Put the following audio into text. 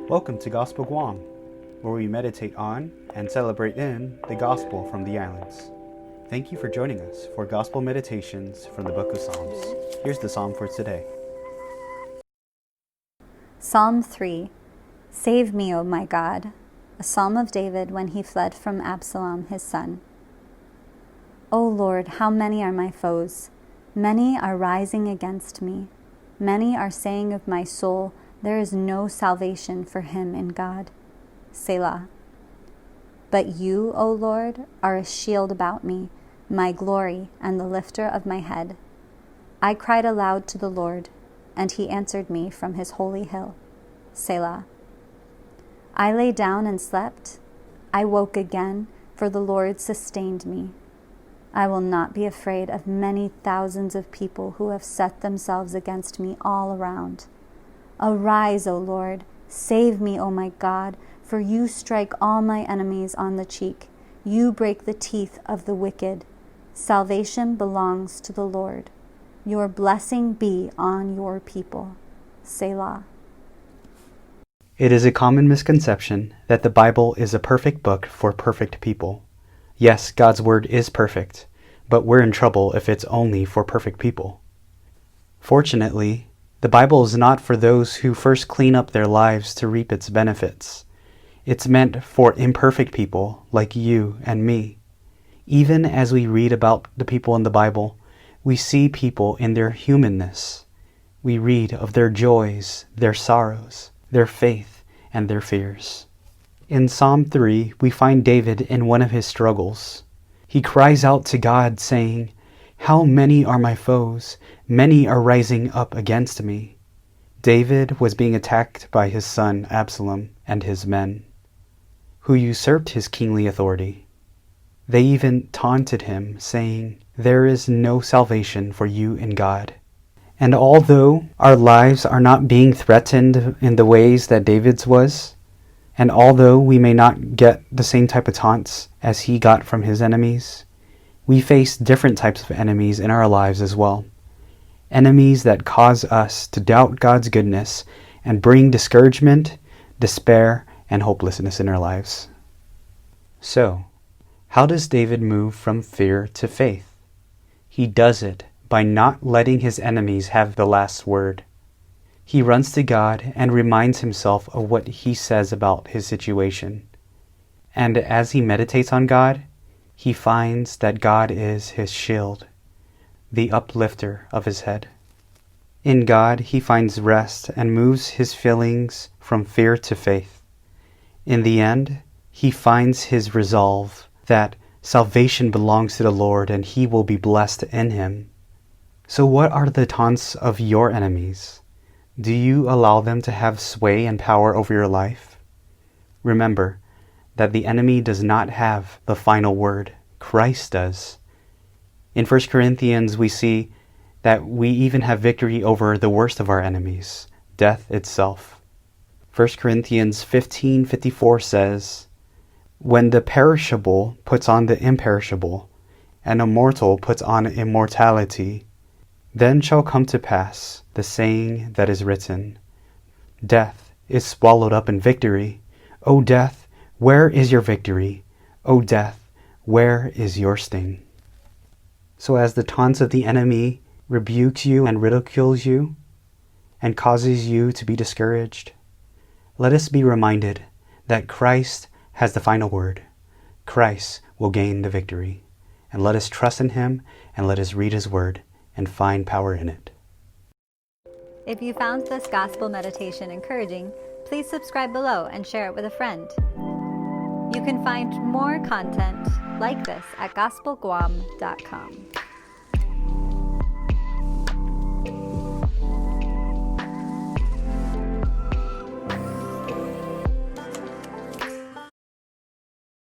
Welcome to Gospel Guam, where we meditate on and celebrate in the Gospel from the islands. Thank you for joining us for Gospel Meditations from the Book of Psalms. Here's the Psalm for today. Psalm 3. Save me, O my God, a psalm of David when he fled from Absalom his son. O Lord, how many are my foes? Many are rising against me. Many are saying of my soul, there is no salvation for him in God. Selah. But you, O Lord, are a shield about me, my glory and the lifter of my head. I cried aloud to the Lord, and he answered me from his holy hill. Selah. I lay down and slept. I woke again, for the Lord sustained me. I will not be afraid of many thousands of people who have set themselves against me all around. Arise, O Lord, save me, O my God, for you strike all my enemies on the cheek. You break the teeth of the wicked. Salvation belongs to the Lord. Your blessing be on your people. Selah. It is a common misconception that the Bible is a perfect book for perfect people. Yes, God's Word is perfect, but we're in trouble if it's only for perfect people. Fortunately, the Bible is not for those who first clean up their lives to reap its benefits. It's meant for imperfect people like you and me. Even as we read about the people in the Bible, we see people in their humanness. We read of their joys, their sorrows, their faith, and their fears. In Psalm 3, we find David in one of his struggles. He cries out to God, saying, "How many are my foes? Many are rising up against me." David was being attacked by his son Absalom and his men, who usurped his kingly authority. They even taunted him, saying, "There is no salvation for you in God." And although our lives are not being threatened in the ways that David's was, and although we may not get the same type of taunts as he got from his enemies, we face different types of enemies in our lives as well. Enemies that cause us to doubt God's goodness and bring discouragement, despair, and hopelessness in our lives. So, how does David move from fear to faith? He does it by not letting his enemies have the last word. He runs to God and reminds himself of what he says about his situation. And as he meditates on God, he finds that God is his shield, the uplifter of his head. In God, he finds rest and moves his feelings from fear to faith. In the end, he finds his resolve that salvation belongs to the Lord and he will be blessed in him. So what are the taunts of your enemies? Do you allow them to have sway and power over your life? Remember that the enemy does not have the final word. Christ does. In 1 Corinthians, we see that we even have victory over the worst of our enemies, death itself. 1 Corinthians 15:54 says, "When the perishable puts on the imperishable, and a mortal puts on immortality, then shall come to pass the saying that is written, Death is swallowed up in victory. O death, where is your victory? O death, where is your sting?" So as the taunts of the enemy rebukes you and ridicules you and causes you to be discouraged, let us be reminded that Christ has the final word. Christ will gain the victory. And let us trust in him and let us read his word and find power in it. If you found this gospel meditation encouraging, please subscribe below and share it with a friend. You can find more content like this at gospelguam.com.